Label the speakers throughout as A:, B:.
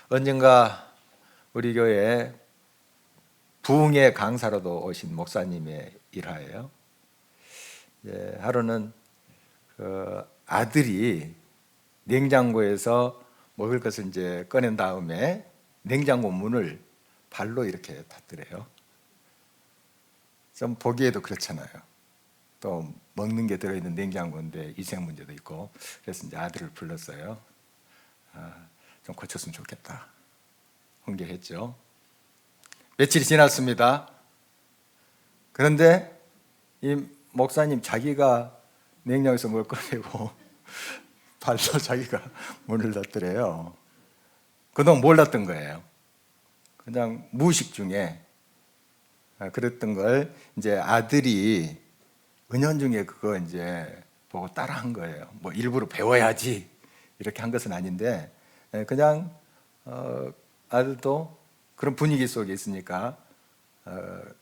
A: 언젠가 우리 교회 부흥의 강사로도 오신 목사님의 일화예요. 하루는 그 아들이 냉장고에서 먹을 것을 이제 꺼낸 다음에 냉장고 문을 발로 이렇게 닫더래요. 좀 보기에도 그렇잖아요. 또 먹는 게 들어있는 냉장고인데 위생 문제도 있고, 그래서 이제 아들을 불렀어요. 좀 고쳤으면 좋겠다. 훈계했죠. 며칠이 지났습니다. 그런데 이 목사님 자기가 냉장고에서 뭘 꺼내고 발로 자기가 문을 닫더래요. 그동안 몰랐던 거예요. 그냥 무의식 중에 그랬던 걸 이제 아들이 은연중에 그거 이제 보고 따라한 거예요. 뭐 일부러 배워야지 이렇게 한 것은 아닌데 그냥 아들도 그런 분위기 속에 있으니까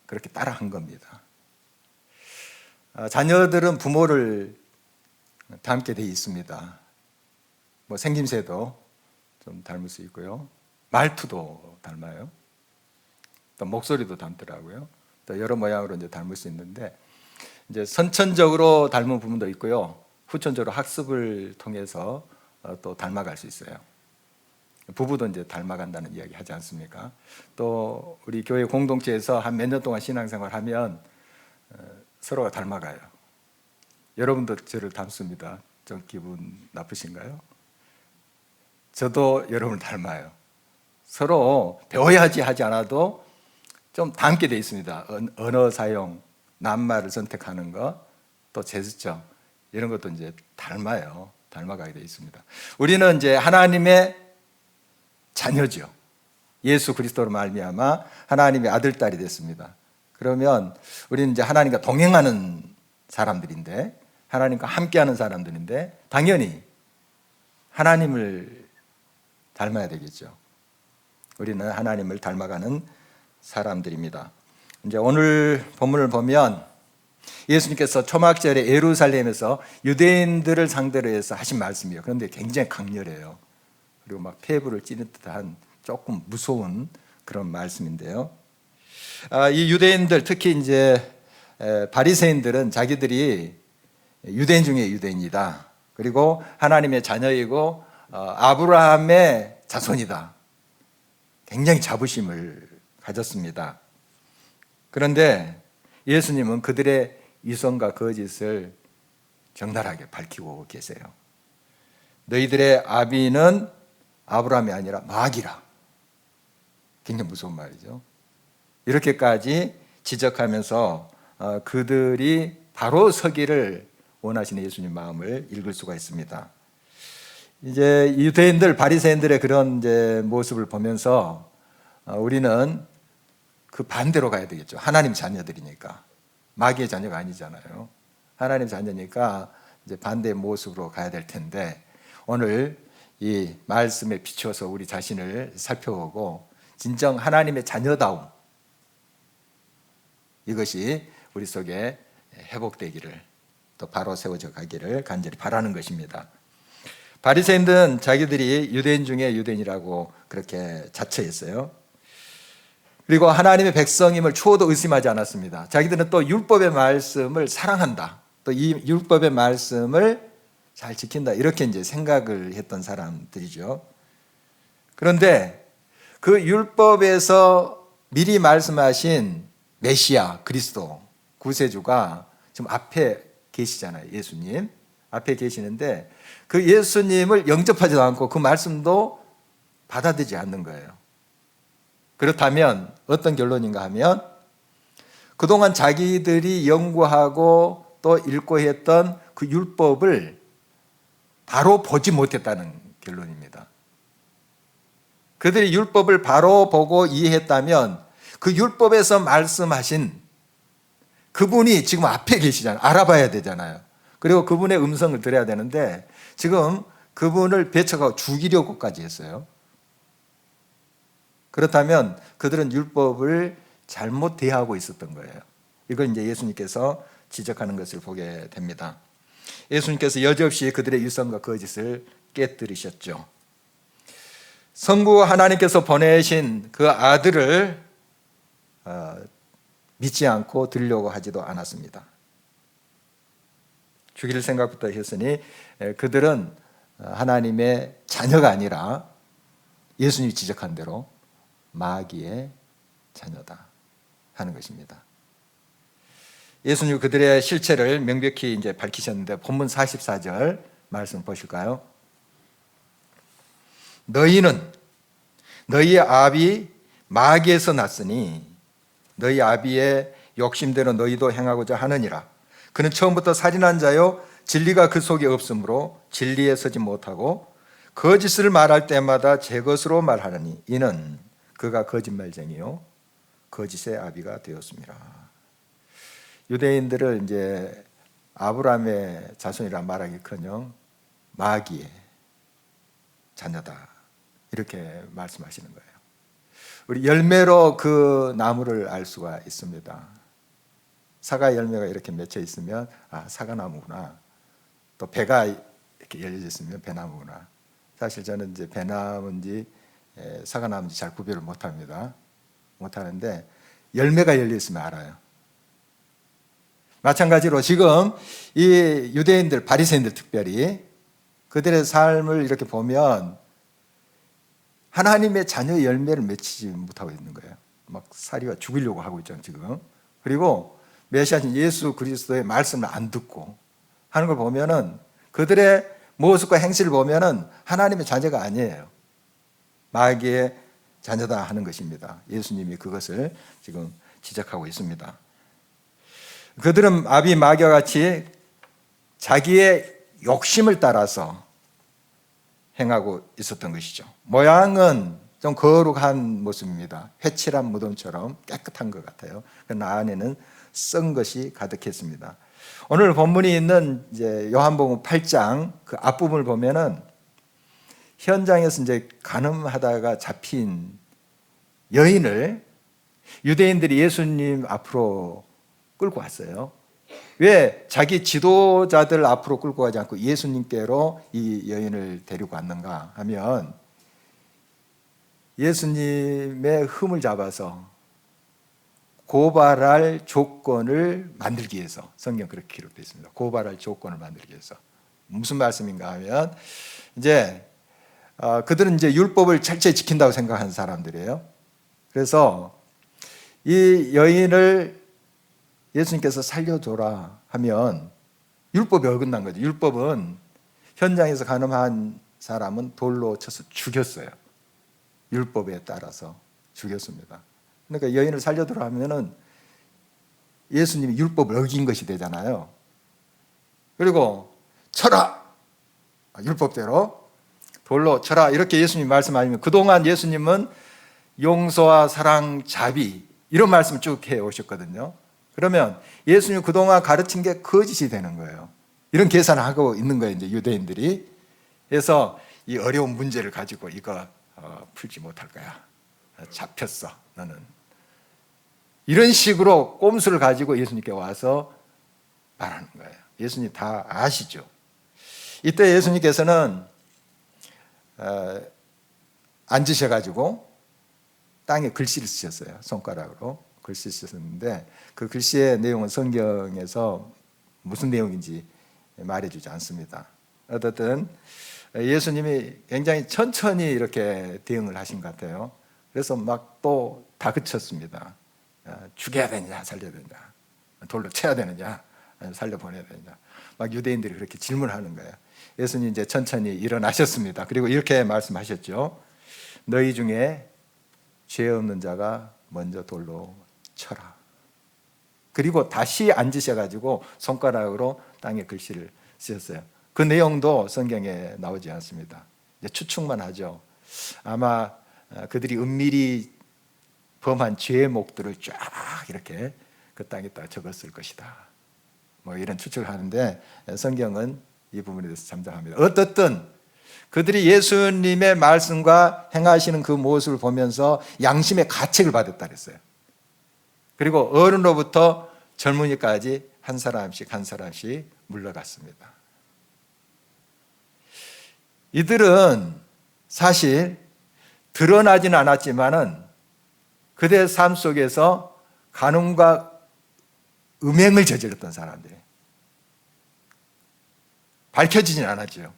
A: 그렇게 따라한 겁니다. 자녀들은 부모를 닮게 돼 있습니다. 뭐 생김새도 좀 닮을 수 있고요. 말투도 닮아요. 또 목소리도 닮더라고요. 또 여러 모양으로 이제 닮을 수 있는데 이제 선천적으로 닮은 부분도 있고요. 후천적으로 학습을 통해서 또 닮아갈 수 있어요. 부부도 이제 닮아간다는 이야기 하지 않습니까? 또 우리 교회 공동체에서 한 몇 년 동안 신앙생활하면 서로가 닮아가요. 여러분도 저를 닮습니다. 좀 기분 나쁘신가요? 저도 여러분을 닮아요. 서로 배워야지 하지 않아도 좀 닮게 돼 있습니다. 언어 사용, 낱말을 선택하는 것, 또 제스처 이런 것도 이제 닮아요. 닮아가게 돼 있습니다. 우리는 이제 하나님의 자녀죠. 예수 그리스도로 말미암아 하나님의 아들 딸이 됐습니다. 그러면 우리는 이제 하나님과 동행하는 사람들인데, 하나님과 함께하는 사람들인데 당연히 하나님을 닮아야 되겠죠. 우리는 하나님을 닮아가는 사람들입니다. 이제 오늘 본문을 보면 예수님께서 초막절에 예루살렘에서 유대인들을 상대로 해서 하신 말씀이에요. 그런데 굉장히 강렬해요. 그리고 막 폐부를 찌는 듯한 조금 무서운 그런 말씀인데요. 이 유대인들, 특히 이제 바리새인들은 자기들이 유대인 중에 유대인이다. 그리고 하나님의 자녀이고 아브라함의 자손이다. 굉장히 자부심을 가졌습니다. 그런데 예수님은 그들의 이성과 거짓을 적나라하게 밝히고 계세요. 너희들의 아비는 아브라함이 아니라 마귀라. 굉장히 무서운 말이죠. 이렇게까지 지적하면서 그들이 바로 서기를 원하시는 예수님 마음을 읽을 수가 있습니다. 이제 유대인들, 바리새인들의 그런 이제 모습을 보면서 우리는 그 반대로 가야 되겠죠. 하나님 자녀들이니까. 마귀의 자녀가 아니잖아요. 하나님 자녀니까 이제 반대의 모습으로 가야 될 텐데, 오늘 이 말씀에 비추어서 우리 자신을 살펴보고 진정 하나님의 자녀다움, 이것이 우리 속에 회복되기를, 또 바로 세워져 가기를 간절히 바라는 것입니다. 바리새인들은 자기들이 유대인 중에 유대인이라고 그렇게 자처했어요. 그리고 하나님의 백성임을 추호도 의심하지 않았습니다. 자기들은 또 율법의 말씀을 사랑한다, 또 이 율법의 말씀을 잘 지킨다, 이렇게 이제 생각을 했던 사람들이죠. 그런데 그 율법에서 미리 말씀하신 메시아, 그리스도, 구세주가 지금 앞에 계시잖아요. 예수님 앞에 계시는데 그 예수님을 영접하지도 않고 그 말씀도 받아들이지 않는 거예요. 그렇다면 어떤 결론인가 하면 그동안 자기들이 연구하고 또 읽고 했던 그 율법을 바로 보지 못했다는 결론입니다. 그들이 율법을 바로 보고 이해했다면 그 율법에서 말씀하신 그분이 지금 앞에 계시잖아요. 알아봐야 되잖아요. 그리고 그분의 음성을 들어야 되는데 지금 그분을 배척하고 죽이려고까지 했어요. 그렇다면 그들은 율법을 잘못 대하고 있었던 거예요. 이걸 이제 예수님께서 지적하는 것을 보게 됩니다. 예수님께서 여지없이 그들의 유성과 거짓을 깨뜨리셨죠. 성부 하나님께서 보내신 그 아들을 믿지 않고 들으려고 하지도 않았습니다. 죽일 생각부터 했으니 그들은 하나님의 자녀가 아니라 예수님이 지적한 대로 마귀의 자녀다 하는 것입니다. 예수님 그들의 실체를 명백히 이제 밝히셨는데 본문 44절 말씀 보실까요? 너희는 너희 아비 마귀에서 났으니 너희 아비의 욕심대로 너희도 행하고자 하느니라. 그는 처음부터 살인한 자요 진리가 그 속에 없으므로 진리에 서지 못하고 거짓을 말할 때마다 제 것으로 말하느니 이는 그가 거짓말쟁이요 거짓의 아비가 되었습니다. 유대인들을 이제 아브라함의 자손이라 말하기커녕 마귀의 자녀다 이렇게 말씀하시는 거예요. 우리 열매로 그 나무를 알 수가 있습니다. 사과 열매가 이렇게 맺혀 있으면 사과나무구나. 또 배가 이렇게 열려 있으면 배나무구나. 사실 저는 이제 배나무인지 사과나무인지 잘 구별을 못합니다. 못하는데 열매가 열려 있으면 알아요. 마찬가지로 지금 이 유대인들, 바리새인들 특별히 그들의 삶을 이렇게 보면 하나님의 자녀 열매를 맺히지 못하고 있는 거예요. 막 살이와 죽이려고 하고 있잖아요, 지금. 그리고 메시아신 예수 그리스도의 말씀을 안 듣고 하는 걸 보면은 그들의 모습과 행실을 보면은 하나님의 자녀가 아니에요. 마귀의 자녀다 하는 것입니다. 예수님이 그것을 지금 지적하고 있습니다. 그들은 아비 마귀와 같이 자기의 욕심을 따라서 행하고 있었던 것이죠. 모양은 좀 거룩한 모습입니다. 회칠한 무덤처럼 깨끗한 것 같아요. 그러나 안에는 썩은 것이 가득했습니다. 오늘 본문이 있는 이제 요한복음 8장 그 앞부분을 보면은 현장에서 이제 간음하다가 잡힌 여인을 유대인들이 예수님 앞으로 끌고 왔어요. 왜 자기 지도자들 앞으로 끌고 가지 않고 예수님께로 이 여인을 데리고 왔는가 하면 예수님의 흠을 잡아서 고발할 조건을 만들기 위해서 성경 그렇게 기록되어 있습니다. 고발할 조건을 만들기 위해서 무슨 말씀인가 하면 이제 그들은 이제 율법을 철저히 지킨다고 생각하는 사람들이에요. 그래서 이 여인을 예수님께서 살려줘라 하면 율법이 어긋난 거죠. 율법은 현장에서 간음한 사람은 돌로 쳐서 죽였어요. 율법에 따라서 죽였습니다. 그러니까 여인을 살려주라 하면은 예수님이 율법을 어긴 것이 되잖아요. 그리고 쳐라! 율법대로 돌로 쳐라 이렇게 예수님이 말씀하시면 그동안 예수님은 용서와 사랑, 자비 이런 말씀을 쭉 해오셨거든요. 그러면 예수님 그동안 가르친 게 거짓이 되는 거예요. 이런 계산을 하고 있는 거예요, 이제 유대인들이. 그래서 이 어려운 문제를 가지고 이거 풀지 못할 거야. 잡혔어, 너는. 이런 식으로 꼼수를 가지고 예수님께 와서 말하는 거예요. 예수님 다 아시죠. 이때 예수님께서는 앉으셔가지고 땅에 글씨를 쓰셨어요. 손가락으로 글씨 쓰셨는데 그 글씨의 내용은 성경에서 무슨 내용인지 말해주지 않습니다. 어쨌든 예수님이 굉장히 천천히 이렇게 대응을 하신 것 같아요. 그래서 막 또 다그쳤습니다. 죽여야 되느냐 살려야 되느냐, 돌로 쳐야 되느냐 살려보내야 되느냐, 막 유대인들이 그렇게 질문하는 거예요. 예수님 이제 천천히 일어나셨습니다. 그리고 이렇게 말씀하셨죠. 너희 중에 죄 없는 자가 먼저 돌로 쳐라. 그리고 다시 앉으셔가지고 손가락으로 땅에 글씨를 쓰셨어요. 그 내용도 성경에 나오지 않습니다. 이제 추측만 하죠. 아마 그들이 은밀히 범한 죄의 목들을 쫙 이렇게 그 땅에다 적었을 것이다. 뭐 이런 추측을 하는데 성경은 이 부분에 대해서 잠잠합니다. 어떻든 그들이 예수님의 말씀과 행하시는 그 모습을 보면서 양심의 가책을 받았다 그랬어요. 그리고 어른로부터 젊은이까지 한 사람씩 한 사람씩 물러갔습니다. 이들은 사실 드러나지는 않았지만은 그들의 삶 속에서 간음과 음행을 저질렀던 사람들이 밝혀지진 않았죠.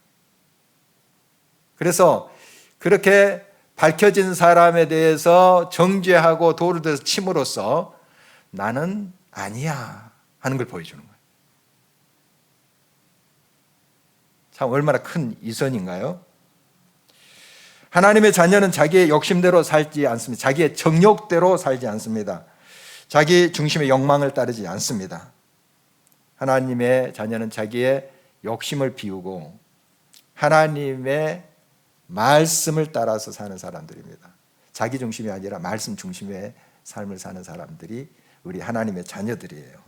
A: 그래서 그렇게 밝혀진 사람에 대해서 정죄하고 돌을 들어서 침으로써 나는 아니야 하는 걸 보여주는 거예요. 참 얼마나 큰 이선인가요? 하나님의 자녀는 자기의 욕심대로 살지 않습니다. 자기의 정욕대로 살지 않습니다. 자기 중심의 욕망을 따르지 않습니다. 하나님의 자녀는 자기의 욕심을 비우고 하나님의 말씀을 따라서 사는 사람들입니다. 자기 중심이 아니라 말씀 중심의 삶을 사는 사람들이 우리 하나님의 자녀들이에요.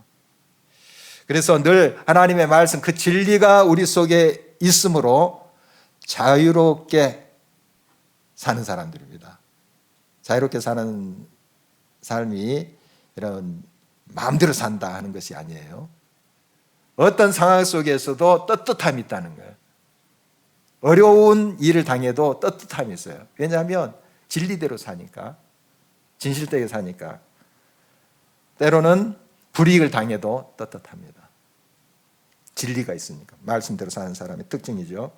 A: 그래서 늘 하나님의 말씀, 그 진리가 우리 속에 있으므로 자유롭게 사는 사람들입니다. 자유롭게 사는 삶이 이런 마음대로 산다 하는 것이 아니에요. 어떤 상황 속에서도 떳떳함이 있다는 거예요. 어려운 일을 당해도 떳떳함이 있어요. 왜냐하면 진리대로 사니까, 진실되게 사니까. 때로는 불이익을 당해도 떳떳합니다. 진리가 있으니까. 말씀대로 사는 사람의 특징이죠.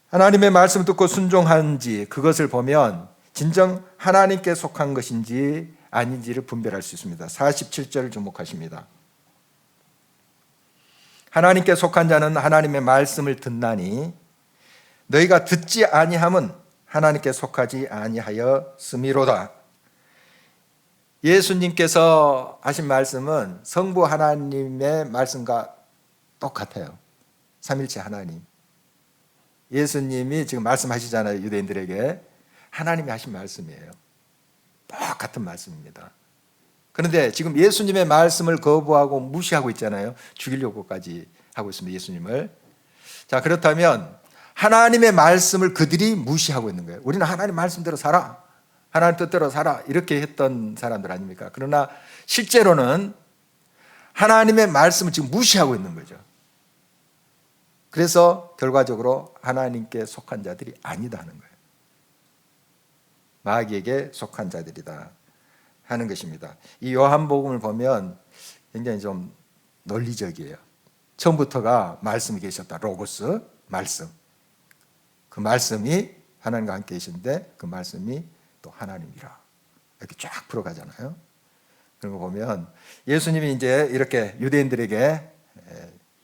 A: 하나님의 말씀을 듣고 순종한지 그것을 보면 진정 하나님께 속한 것인지 아닌지를 분별할 수 있습니다. 47절을 주목하십니다. 하나님께 속한 자는 하나님의 말씀을 듣나니 너희가 듣지 아니함은 하나님께 속하지 아니하였음이로다. 예수님께서 하신 말씀은 성부 하나님의 말씀과 똑같아요. 삼일체 하나님. 예수님이 지금 말씀하시잖아요. 유대인들에게. 하나님이 하신 말씀이에요. 똑같은 말씀입니다. 그런데 지금 예수님의 말씀을 거부하고 무시하고 있잖아요. 죽이려고까지 하고 있습니다. 예수님을. 자, 그렇다면 하나님의 말씀을 그들이 무시하고 있는 거예요. 우리는 하나님 말씀대로 살아. 하나님 뜻대로 살아. 이렇게 했던 사람들 아닙니까? 그러나 실제로는 하나님의 말씀을 지금 무시하고 있는 거죠. 그래서 결과적으로 하나님께 속한 자들이 아니다 하는 거예요. 마귀에게 속한 자들이다 하는 것입니다. 이 요한복음을 보면 굉장히 좀 논리적이에요. 처음부터가 말씀이 계셨다. 로고스, 말씀. 그 말씀이 하나님과 함께 계신데 그 말씀이 또 하나님이라. 이렇게 쫙 풀어가잖아요. 그런 거 보면 예수님이 이제 이렇게 유대인들에게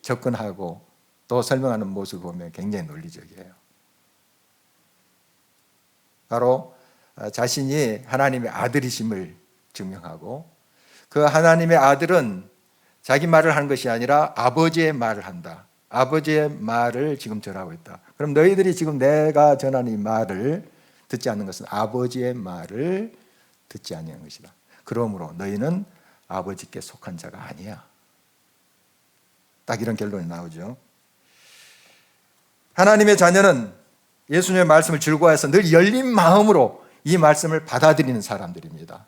A: 접근하고 또 설명하는 모습을 보면 굉장히 논리적이에요. 바로 자신이 하나님의 아들이심을 증명하고 그 하나님의 아들은 자기 말을 하는 것이 아니라 아버지의 말을 한다. 아버지의 말을 지금 전하고 있다. 그럼 너희들이 지금 내가 전하는 이 말을 듣지 않는 것은 아버지의 말을 듣지 아니한 것이다. 그러므로 너희는 아버지께 속한 자가 아니야. 딱 이런 결론이 나오죠. 하나님의 자녀는 예수님의 말씀을 즐거워해서 늘 열린 마음으로 이 말씀을 받아들이는 사람들입니다.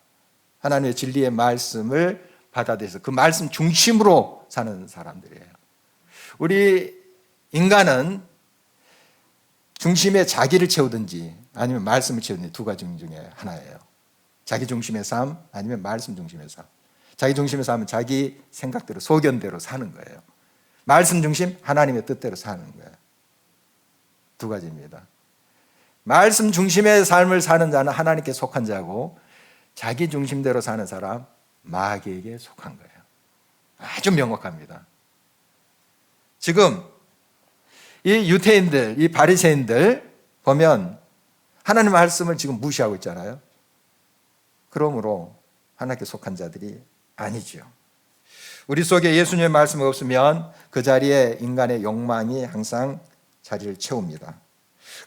A: 하나님의 진리의 말씀을 받아들여서 그 말씀 중심으로 사는 사람들이에요. 우리 인간은 중심에 자기를 채우든지 아니면 말씀을 채우든지 두 가지 중에 하나예요. 자기 중심의 삶 아니면 말씀 중심의 삶. 자기 중심의 삶은 자기 생각대로 소견대로 사는 거예요. 말씀 중심 하나님의 뜻대로 사는 거예요. 두 가지입니다. 말씀 중심의 삶을 사는 자는 하나님께 속한 자고 자기 중심대로 사는 사람 마귀에게 속한 거예요. 아주 명확합니다. 지금 이 유대인들, 이 바리새인들 보면 하나님 말씀을 지금 무시하고 있잖아요. 그러므로 하나님께 속한 자들이 아니죠. 우리 속에 예수님의 말씀이 없으면 그 자리에 인간의 욕망이 항상 자리를 채웁니다.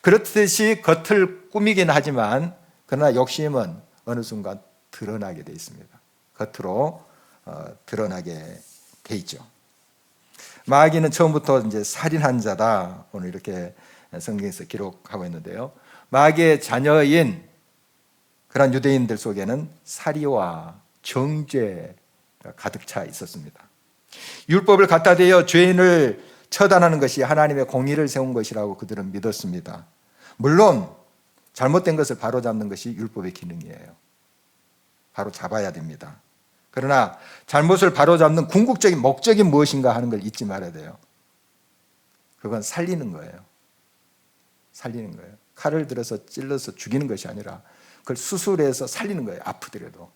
A: 그렇듯이 겉을 꾸미긴 하지만 그러나 욕심은 어느 순간 드러나게 돼 있습니다. 겉으로 드러나게 돼 있죠. 마귀는 처음부터 이제 살인한 자다. 오늘 이렇게 성경에서 기록하고 있는데요. 마귀의 자녀인 그런 유대인들 속에는 살이와 정죄가 가득 차 있었습니다. 율법을 갖다 대어 죄인을 처단하는 것이 하나님의 공의를 세운 것이라고 그들은 믿었습니다. 물론 잘못된 것을 바로잡는 것이 율법의 기능이에요. 바로 잡아야 됩니다. 그러나 잘못을 바로잡는 궁극적인 목적이 무엇인가 하는 걸 잊지 말아야 돼요. 그건 살리는 거예요. 살리는 거예요. 칼을 들어서 찔러서 죽이는 것이 아니라 그걸 수술해서 살리는 거예요. 아프더라도.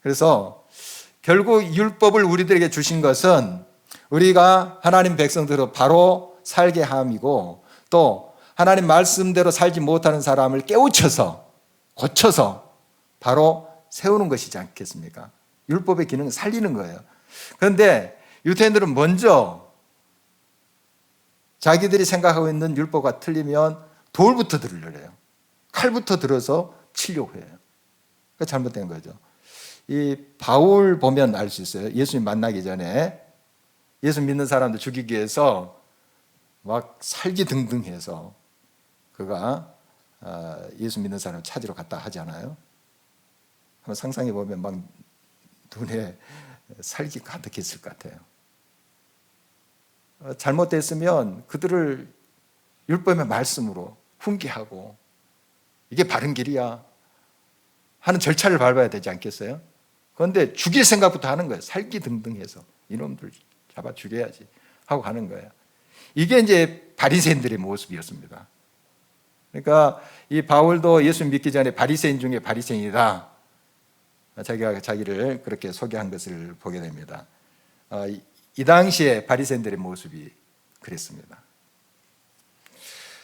A: 그래서 결국 율법을 우리들에게 주신 것은 우리가 하나님 백성들로 바로 살게 함이고, 또 하나님 말씀대로 살지 못하는 사람을 깨우쳐서 고쳐서 바로 세우는 것이지 않겠습니까? 율법의 기능은 살리는 거예요. 그런데 유대인들은 먼저 자기들이 생각하고 있는 율법과 틀리면 돌부터 들으려래요. 칼부터 들어서 치려고 해요. 그게 잘못된 거죠. 이 바울 보면 알 수 있어요. 예수님 만나기 전에 예수 믿는 사람들 죽이기 위해서 막 살기등등해서 그가 예수 믿는 사람을 찾으러 갔다 하잖아요. 한번 상상해 보면 막 눈에 살기 가득했을 것 같아요. 잘못됐으면 그들을 율법의 말씀으로 훈계하고 이게 바른 길이야 하는 절차를 밟아야 되지 않겠어요? 그런데 죽일 생각부터 하는 거예요. 살기등등해서 이놈들 잡아 죽여야지 하고 가는 거예요. 이게 이제 바리새인들의 모습이었습니다. 그러니까 이 바울도 예수 믿기 전에 바리새인 중에 바리새인이다, 자기가 자기를 그렇게 소개한 것을 보게 됩니다. 이 당시에 바리새인들의 모습이 그랬습니다.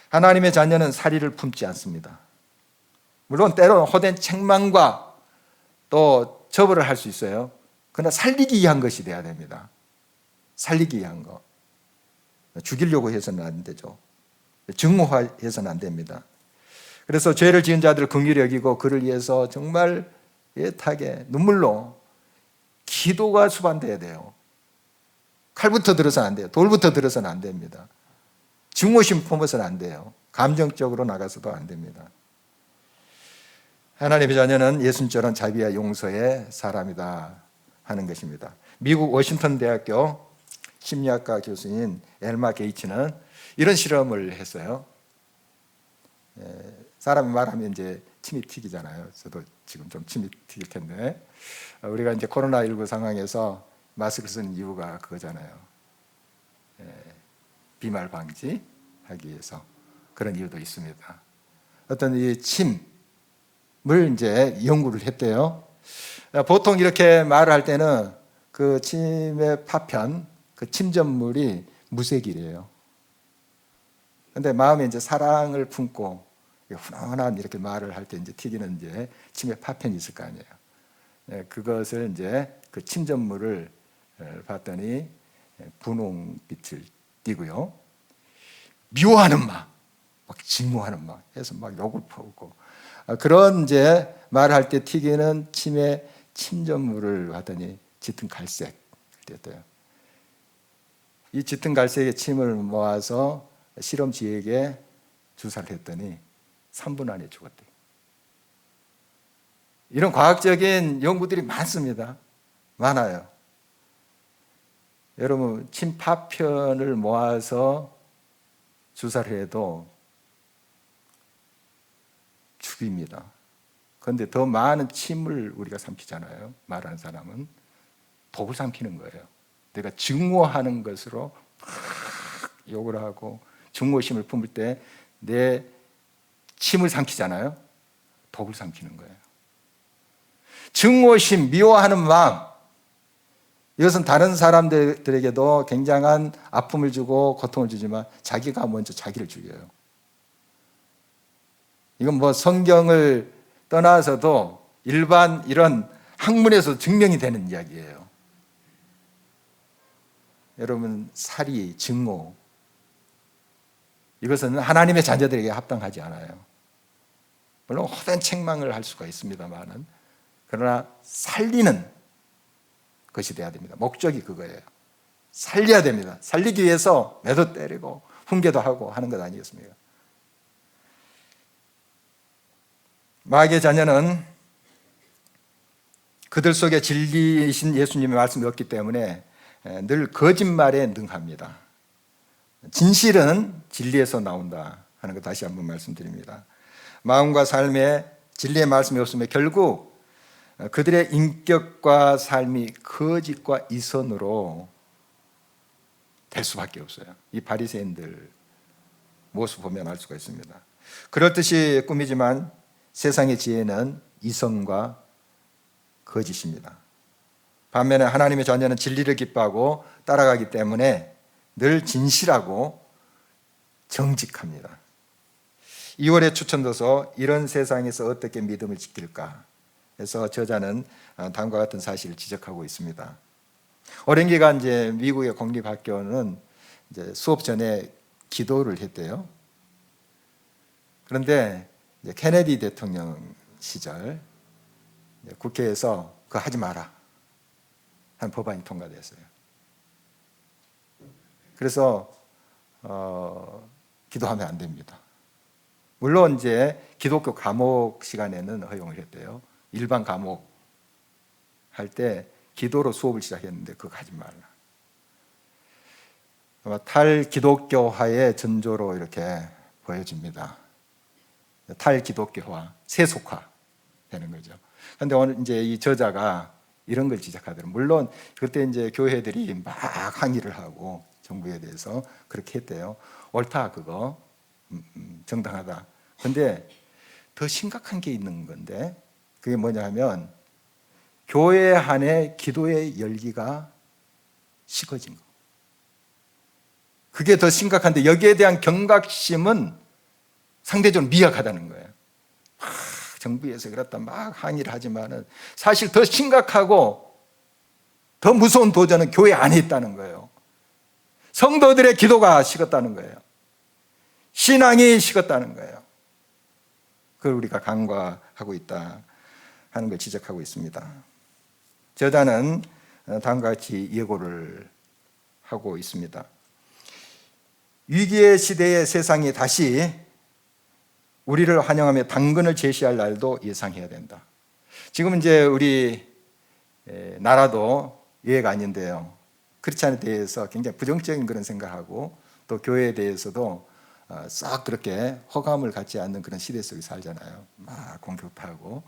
A: 하나님의 자녀는 사리를 품지 않습니다. 물론 때로는 호된 책망과 또 처벌을 할 수 있어요. 그러나 살리기 위한 것이 돼야 됩니다. 살리기 위한 거. 죽이려고 해서는 안 되죠. 증오해서는 안 됩니다. 그래서 죄를 지은 자들을 긍휼히 여기고 그를 위해서 정말 애타게 눈물로 기도가 수반돼야 돼요. 칼부터 들어서는 안 돼요. 돌부터 들어서는 안 됩니다. 증오심 품어서는 안 돼요. 감정적으로 나가서도 안 됩니다. 하나님의 자녀는 예수님처럼 자비와 용서의 사람이다 하는 것입니다. 미국 워싱턴 대학교 심리학과 교수인 엘마 게이츠는 이런 실험을 했어요. 사람이 말하면 이제 침이 튀기잖아요. 저도 지금 좀 침이 튀길 텐데, 우리가 이제 코로나19 상황에서 마스크를 쓰는 이유가 그거잖아요. 비말 방지하기 위해서. 그런 이유도 있습니다. 어떤 이 침을 이제 연구를 했대요. 보통 이렇게 말을 할 때는 그 침의 파편, 그 침전물이 무색이래요. 근데 마음에 이제 사랑을 품고 훈훈한 이렇게 말을 할 때 이제 튀기는 이제 침의 파편이 있을 거 아니에요. 그것을 이제 그 침전물을 봤더니 분홍빛을 띠고요. 미워하는 막 증오하는 막 해서 막 욕을 퍼붓고 그런 이제 말할 때 튀기는 침의 침전물을 봤더니 짙은 갈색 됐대요. 이 짙은 갈색의 침을 모아서 실험쥐에게 주사를 했더니 3분 안에 죽었대요. 이런 과학적인 연구들이 많습니다. 많아요. 여러분, 침 파편을 모아서 주사를 해도 죽입니다. 그런데 더 많은 침을 우리가 삼키잖아요. 말하는 사람은 독을 삼키는 거예요. 내가 증오하는 것으로 욕을 하고 증오심을 품을 때 내 침을 삼키잖아요. 독을 삼키는 거예요. 증오심, 미워하는 마음, 이것은 다른 사람들에게도 굉장한 아픔을 주고 고통을 주지만 자기가 먼저 자기를 죽여요. 이건 뭐 성경을 떠나서도 일반 이런 학문에서 증명이 되는 이야기예요. 여러분, 살이, 증오, 이것은 하나님의 자녀들에게 합당하지 않아요. 물론 헛된 책망을 할 수가 있습니다만은, 그러나 살리는 것이 돼야 됩니다. 목적이 그거예요. 살려야 됩니다. 살리기 위해서 매도 때리고 훈계도 하고 하는 것 아니겠습니까? 마귀의 자녀는 그들 속에 진리이신 예수님의 말씀이 없기 때문에 늘 거짓말에 능합니다. 진실은 진리에서 나온다 하는 거 다시 한번 말씀드립니다. 마음과 삶에 진리의 말씀이 없으면 결국 그들의 인격과 삶이 거짓과 이선으로 될 수밖에 없어요. 이 바리새인들 모습 보면 알 수가 있습니다. 그렇듯이 꿈이지만 세상의 지혜는 이성과 거짓입니다. 반면에 하나님의 자녀는 진리를 기뻐하고 따라가기 때문에 늘 진실하고 정직합니다. 2월에 추천도서 이런 세상에서 어떻게 믿음을 지킬까 해서 저자는 다음과 같은 사실을 지적하고 있습니다. 오랜 기간 이제 미국의 공립학교는 이제 수업 전에 기도를 했대요. 그런데 이제 케네디 대통령 시절 국회에서 그거 하지 마라 한 법안이 통과됐어요. 그래서 기도하면 안 됩니다. 물론 이제 기독교 과목 시간에는 허용을 했대요. 일반 과목 할 때 기도로 수업을 시작했는데 그거 하지 말라. 탈기독교화의 전조로 이렇게 보여집니다. 탈기독교화, 세속화 되는 거죠. 그런데 오늘 이제 이 저자가 이런 걸 지적하더라고요. 물론 그때 이제 교회들이 막 항의를 하고 정부에 대해서 그렇게 했대요. 옳다 그거 정당하다. 그런데 더 심각한 게 있는 건데 그게 뭐냐 하면 교회 안에 기도의 열기가 식어진 거. 그게 더 심각한데 여기에 대한 경각심은 상대적으로 미약하다는 거예요. 정부에서 그렇다 막 항의를 하지만은 사실 더 심각하고 더 무서운 도전은 교회 안에 있다는 거예요. 성도들의 기도가 식었다는 거예요. 신앙이 식었다는 거예요. 그걸 우리가 간과하고 있다 하는 걸 지적하고 있습니다. 저자는 다음과 같이 예고를 하고 있습니다. 위기의 시대의 세상이 다시 우리를 환영하며 당근을 제시할 날도 예상해야 된다. 지금 이제 우리 나라도 예외가 아닌데요. 크리스찬에 대해서 굉장히 부정적인 그런 생각하고 또 교회에 대해서도 싹 그렇게 호감을 갖지 않는 그런 시대 속에 살잖아요. 막 공격하고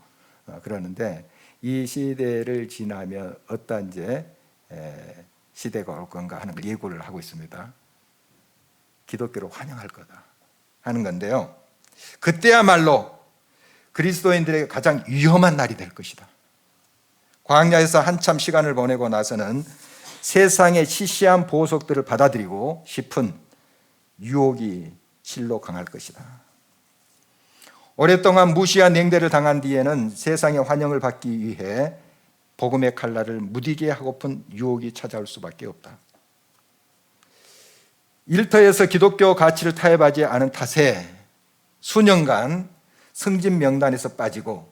A: 그러는데 이 시대를 지나면 어떤 이제 시대가 올 건가 하는 걸 예고를 하고 있습니다. 기독교를 환영할 거다 하는 건데요. 그때야말로 그리스도인들에게 가장 위험한 날이 될 것이다. 광야에서 한참 시간을 보내고 나서는 세상의 시시한 보석들을 받아들이고 싶은 유혹이 실로 강할 것이다. 오랫동안 무시한 냉대를 당한 뒤에는 세상의 환영을 받기 위해 복음의 칼날을 무디게 하고픈 유혹이 찾아올 수밖에 없다. 일터에서 기독교 가치를 타협하지 않은 탓에 수년간 승진 명단에서 빠지고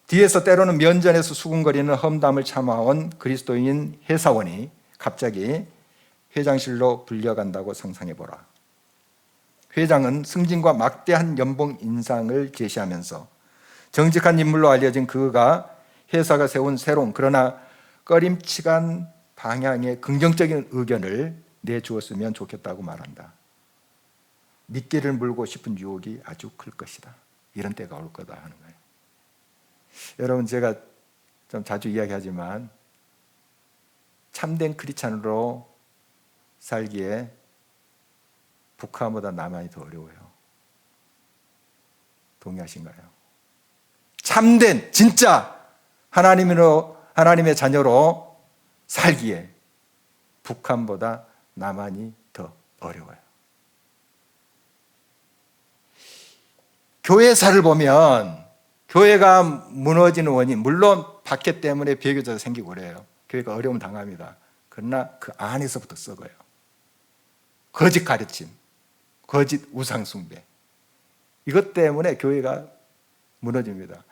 A: 뒤에서 때로는 면전에서 수군거리는 험담을 참아온 그리스도인 회사원이 갑자기 회장실로 불려간다고 상상해보라. 회장은 승진과 막대한 연봉 인상을 제시하면서 정직한 인물로 알려진 그가 회사가 세운 새로운 그러나 꺼림칙한 방향의 긍정적인 의견을 내주었으면 좋겠다고 말한다. 미끼를 물고 싶은 유혹이 아주 클 것이다. 이런 때가 올 거다 하는 거예요. 여러분, 제가 좀 자주 이야기하지만 참된 크리스찬으로 살기에 북한보다 남한이 더 어려워요. 동의하신가요? 참된 진짜 하나님의 자녀로 살기에 북한보다 남한이 더 어려워요. 교회사를 보면 교회가 무너지는 원인, 물론 박해 때문에 비교자도 생기고 그래요. 교회가 어려움 당합니다. 그러나 그 안에서부터 썩어요. 거짓 가르침, 거짓 우상 숭배, 이것 때문에 교회가 무너집니다.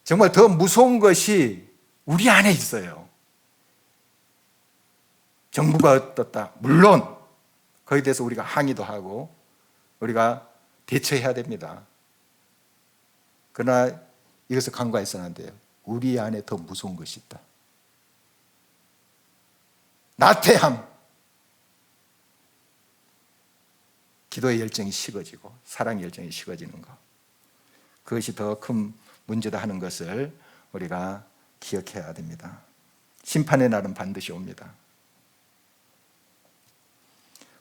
A: 정말 더 무서운 것이 우리 안에 있어요. 정부가 어떻다. 물론 거기에 대해서 우리가 항의도 하고 우리가 대처해야 됩니다. 그러나 이것을 간과해서는 안 돼요. 우리 안에 더 무서운 것이 있다. 나태함, 기도의 열정이 식어지고 사랑의 열정이 식어지는 것, 그것이 더 큰 문제다 하는 것을 우리가 기억해야 됩니다. 심판의 날은 반드시 옵니다.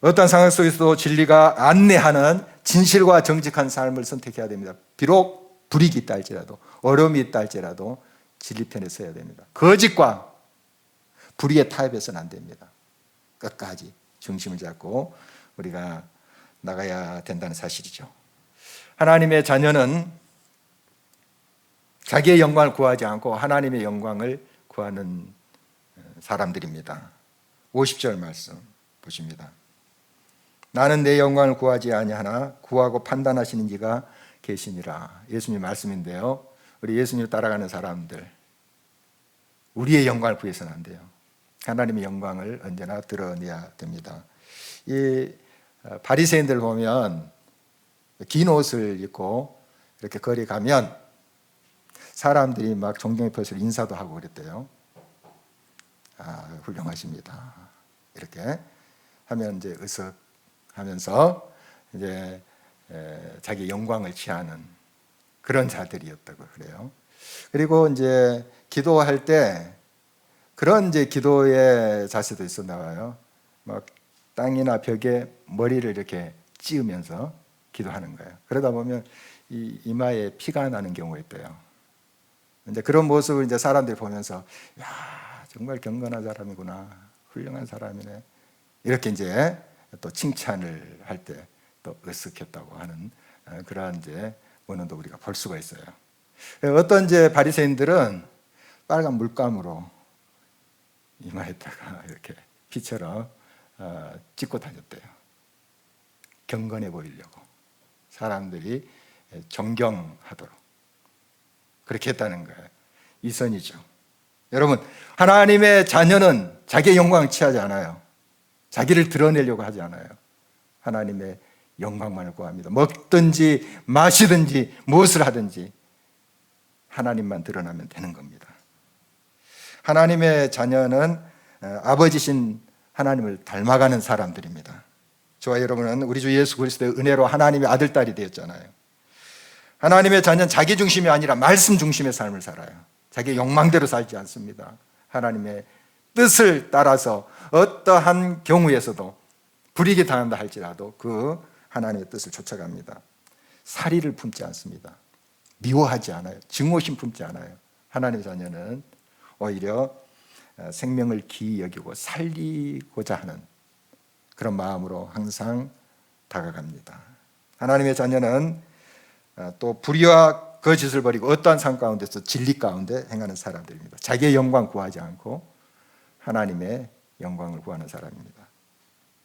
A: 어떤 상황 속에서도 진리가 안내하는 진실과 정직한 삶을 선택해야 됩니다. 비록 불이익이 있다 할지라도, 어려움이 있다 할지라도 진리 편에 서야 됩니다. 거짓과 불의에 타협해서는 안 됩니다. 끝까지 중심을 잡고 우리가 나가야 된다는 사실이죠. 하나님의 자녀는 자기의 영광을 구하지 않고 하나님의 영광을 구하는 사람들입니다. 50절 말씀 보십니다. 나는 내 영광을 구하지 아니하나 구하고 판단하시는 이가 계시니라. 예수님 말씀인데요, 우리 예수님을 따라가는 사람들, 우리의 영광을 구해서는 안 돼요. 하나님의 영광을 언제나 드러내야 됩니다. 이 바리새인들 보면 긴 옷을 입고 이렇게 거리 가면 사람들이 막 존경의 표시로 인사도 하고 그랬대요. 훌륭하십니다. 이렇게 하면 이제 하면서 이제 자기 영광을 취하는 그런 자들이었다고 그래요. 그리고 이제 기도할 때 그런 이제 기도의 자세도 있어 나와요. 막 땅이나 벽에 머리를 이렇게 찌으면서 기도하는 거예요. 그러다 보면 이 이마에 피가 나는 경우가 있대요. 이제 그런 모습을 이제 사람들이 보면서 야, 정말 경건한 사람이구나, 훌륭한 사람이네, 이렇게 이제 또 칭찬을 할 때 또 으쓱했다고 하는 그러한 이제 원언도 우리가 볼 수가 있어요. 어떤 이제 바리새인들은 빨간 물감으로 이마에다가 이렇게 피처럼 찍고 다녔대요. 경건해 보이려고, 사람들이 존경하도록 그렇게 했다는 거예요. 이선이죠. 여러분, 하나님의 자녀는 자기의 영광을 취하지 않아요. 자기를 드러내려고 하지 않아요. 하나님의 영광만을 구합니다. 먹든지 마시든지 무엇을 하든지 하나님만 드러나면 되는 겁니다. 하나님의 자녀는 아버지신 하나님을 닮아가는 사람들입니다. 저와 여러분은 우리 주 예수 그리스도의 은혜로 하나님의 아들, 딸이 되었잖아요. 하나님의 자녀는 자기 중심이 아니라 말씀 중심의 삶을 살아요. 자기 욕망대로 살지 않습니다. 하나님의 뜻을 따라서 어떠한 경우에서도 불이익이 당한다 할지라도 그 하나님의 뜻을 쫓아갑니다. 사리를 품지 않습니다. 미워하지 않아요. 증오심 품지 않아요. 하나님의 자녀는 오히려 생명을 귀히 여기고 살리고자 하는 그런 마음으로 항상 다가갑니다. 하나님의 자녀는 또 불의와 거짓을 버리고 어떠한 삶 가운데서 진리 가운데 행하는 사람들입니다. 자기의 영광 구하지 않고 하나님의 영광을 구하는 사람입니다.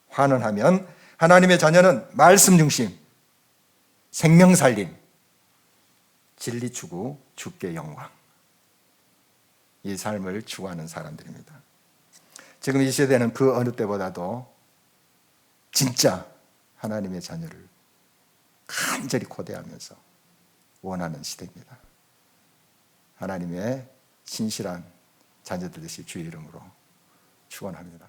A: 환원하면 하나님의 자녀는 말씀 중심, 생명 살림, 진리 추구, 주께 영광, 이 삶을 추구하는 사람들입니다. 지금 이 시대는 그 어느 때보다도 진짜 하나님의 자녀를 간절히 고대하면서 원하는 시대입니다. 하나님의 신실한 자녀들 되실 주의 이름으로 축원합니다.